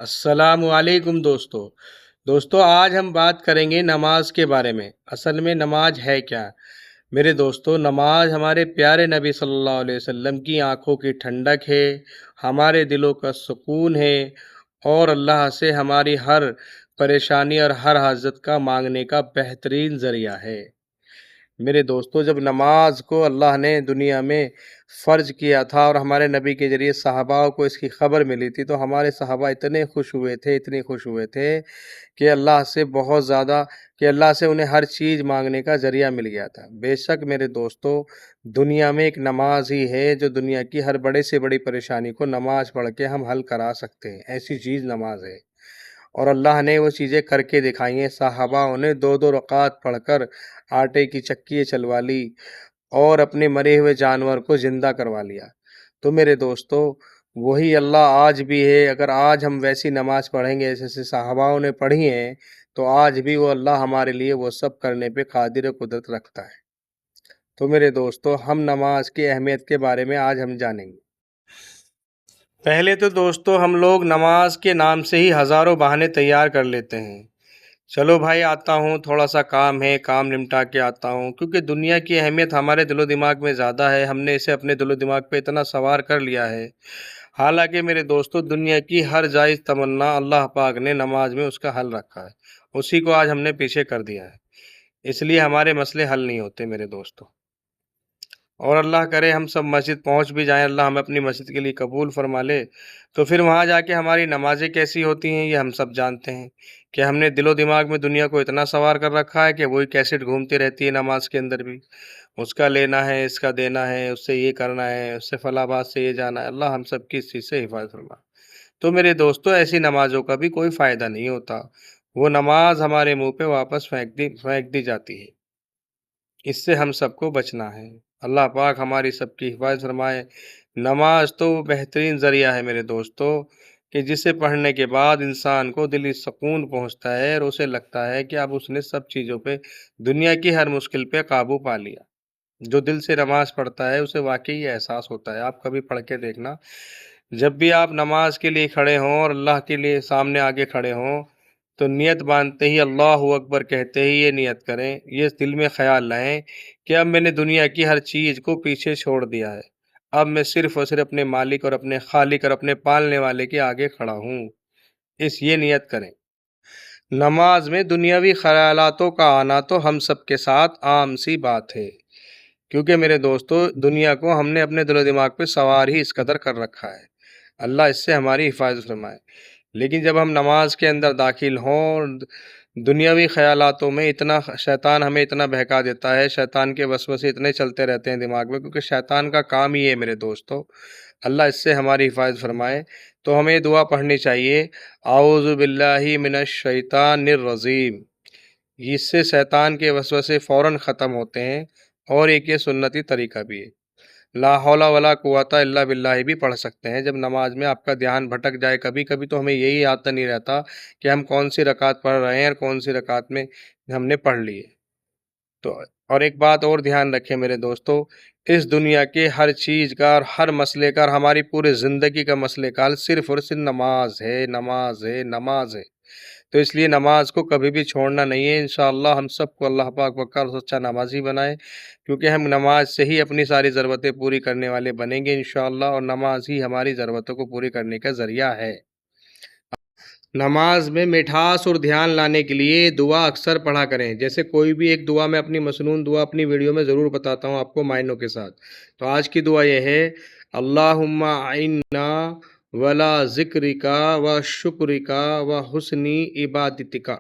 السلام علیکم دوستو آج ہم بات کریں گے نماز کے بارے میں۔ اصل میں نماز ہے کیا؟ میرے دوستو، نماز ہمارے پیارے نبی صلی اللہ علیہ وسلم کی آنکھوں کی ٹھنڈک ہے، ہمارے دلوں کا سکون ہے اور اللہ سے ہماری ہر پریشانی اور ہر حاجت کا مانگنے کا بہترین ذریعہ ہے۔ میرے دوستو، جب نماز کو اللہ نے دنیا میں فرض کیا تھا اور ہمارے نبی کے ذریعے صحابہ کو اس کی خبر ملی تھی، تو ہمارے صحابہ اتنے خوش ہوئے تھے کہ اللہ سے بہت زیادہ، کہ اللہ سے انہیں ہر چیز مانگنے کا ذریعہ مل گیا تھا۔ بے شک میرے دوستو، دنیا میں ایک نماز ہی ہے جو دنیا کی ہر بڑے سے بڑی پریشانی کو نماز پڑھ کے ہم حل کرا سکتے ہیں۔ ایسی چیز نماز ہے اور اللہ نے وہ چیزیں کر کے دکھائی ہیں۔ صحابہ نے 2 رکعت پڑھ کر آٹے کی چکی چلوا لی اور اپنے مرے ہوئے جانور کو زندہ کروا لیا۔ تو میرے دوستو، وہی اللہ آج بھی ہے۔ اگر آج ہم ویسی نماز پڑھیں گے جیسے صحابہ نے پڑھی ہیں، تو آج بھی وہ اللہ ہمارے لیے وہ سب کرنے پہ قادر و قدرت رکھتا ہے۔ تو میرے دوستو، ہم نماز کی اہمیت کے بارے میں آج ہم جانیں گے۔ پہلے تو دوستو، ہم لوگ نماز کے نام سے ہی ہزاروں بہانے تیار کر لیتے ہیں۔ چلو بھائی، آتا ہوں، تھوڑا سا کام ہے، کام نمٹا کے آتا ہوں، کیونکہ دنیا کی اہمیت ہمارے دل و دماغ میں زیادہ ہے۔ ہم نے اسے اپنے دل و دماغ پہ اتنا سوار کر لیا ہے۔ حالانکہ میرے دوستو، دنیا کی ہر جائز تمنا اللہ پاک نے نماز میں اس کا حل رکھا ہے۔ اسی کو آج ہم نے پیچھے کر دیا ہے، اس لیے ہمارے مسئلے حل نہیں ہوتے میرے دوستو۔ اور اللہ کرے ہم سب مسجد پہنچ بھی جائیں، اللہ ہمیں اپنی مسجد کے لیے قبول فرما لے، تو پھر وہاں جا کے ہماری نمازیں کیسی ہوتی ہیں یہ ہم سب جانتے ہیں کہ ہم نے دل و دماغ میں دنیا کو اتنا سوار کر رکھا ہے کہ وہی کیسٹ گھومتی رہتی ہے نماز کے اندر بھی۔ اس کا لینا ہے، اس کا دینا ہے، اس سے یہ کرنا ہے، اس سے فلاں بات سے یہ جانا ہے۔ اللہ ہم سب کی اس چیز سے حفاظت فرما۔ تو میرے دوستو، ایسی نمازوں کا بھی کوئی فائدہ نہیں ہوتا، وہ نماز ہمارے منہ پہ واپس پھینک دی جاتی ہے۔ اس سے ہم سب کو بچنا ہے۔ اللہ پاک ہماری سب کی حفاظت فرمائے۔ نماز تو بہترین ذریعہ ہے میرے دوستو کہ جسے پڑھنے کے بعد انسان کو دلی سکون پہنچتا ہے اور اسے لگتا ہے کہ اب اس نے سب چیزوں پہ، دنیا کی ہر مشکل پہ قابو پا لیا۔ جو دل سے نماز پڑھتا ہے اسے واقعی یہ احساس ہوتا ہے۔ آپ کبھی پڑھ کے دیکھنا، جب بھی آپ نماز کے لیے کھڑے ہوں اور اللہ کے لیے سامنے آگے کھڑے ہوں، تو نیت باندھتے ہی، اللہ اکبر کہتے ہی یہ نیت کریں، یہ دل میں خیال لائیں کہ اب میں نے دنیا کی ہر چیز کو پیچھے چھوڑ دیا ہے، اب میں صرف اور صرف اپنے مالک اور اپنے خالق اور اپنے پالنے والے کے آگے کھڑا ہوں۔ یہ نیت کریں۔ نماز میں دنیاوی خیالاتوں کا آنا تو ہم سب کے ساتھ عام سی بات ہے، کیونکہ میرے دوستو، دنیا کو ہم نے اپنے دل و دماغ پہ سوار ہی اس قدر کر رکھا ہے۔ اللہ اس سے ہماری حفاظت فرمائے۔ لیکن جب ہم نماز کے اندر داخل ہوں، دنیاوی خیالاتوں میں شیطان ہمیں اتنا بہکا دیتا ہے، شیطان کے وسوسے اتنے چلتے رہتے ہیں دماغ میں، کیونکہ شیطان کا کام ہی ہے میرے دوستو۔ اللہ اس سے ہماری حفاظت فرمائے۔ تو ہمیں دعا پڑھنی چاہیے، اعوذ باللہ من الشیطان الرجیم۔ اس سے شیطان کے وسوسے فوراً ختم ہوتے ہیں، اور ایک یہ سنتی طریقہ بھی ہے۔ لا حول ولا قوت الا باللہ بھی پڑھ سکتے ہیں جب نماز میں آپ کا دھیان بھٹک جائے کبھی کبھی، تو ہمیں یہی یاد نہیں رہتا کہ ہم کون سی رکعت پڑھ رہے ہیں اور کون سی رکعت میں ہم نے پڑھ لی ہے۔ تو اور ایک بات اور دھیان رکھیں میرے دوستو، اس دنیا کے ہر چیز کا اور ہر مسئلے کا اور ہماری پورے زندگی کا مسئلے کا حل صرف اور صرف نماز ہے، نماز ہے، نماز ہے۔ تو اس لیے نماز کو کبھی بھی چھوڑنا نہیں ہے۔ انشاءاللہ ہم سب کو اللہ پاک وقار اور سچا نمازی بنائے، کیونکہ ہم نماز سے ہی اپنی ساری ضرورتیں پوری کرنے والے بنیں گے انشاءاللہ، اور نماز ہی ہماری ضرورتوں کو پوری کرنے کا ذریعہ ہے۔ نماز میں مٹھاس اور دھیان لانے کے لیے دعا اکثر پڑھا کریں۔ جیسے کوئی بھی ایک دعا، میں اپنی مسنون دعا اپنی ویڈیو میں ضرور بتاتا ہوں آپ کو معنوں کے ساتھ۔ تو آج کی دعا یہ ہے، اللہم اعنا ولا ذکرکا و شکرکا و حسن عبادتکا۔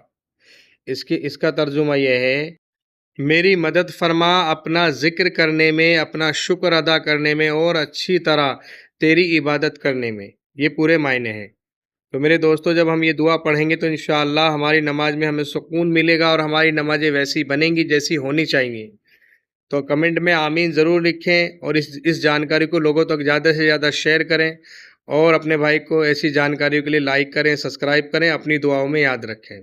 اس کا ترجمہ یہ ہے، میری مدد فرما اپنا ذکر کرنے میں، اپنا شکر ادا کرنے میں اور اچھی طرح تیری عبادت کرنے میں۔ یہ پورے معنی ہیں۔ تو میرے دوستو، جب ہم یہ دعا پڑھیں گے تو انشاءاللہ ہماری نماز میں ہمیں سکون ملے گا اور ہماری نمازیں ویسی بنیں گی جیسی ہونی چاہیے۔ تو کمنٹ میں آمین ضرور لکھیں، اور اس جانکاری کو لوگوں تک زیادہ سے زیادہ شیئر کریں، اور اپنے بھائی کو ایسی جانکاریوں کے لیے لائک کریں، سبسکرائب کریں، اپنی دعاؤں میں یاد رکھیں۔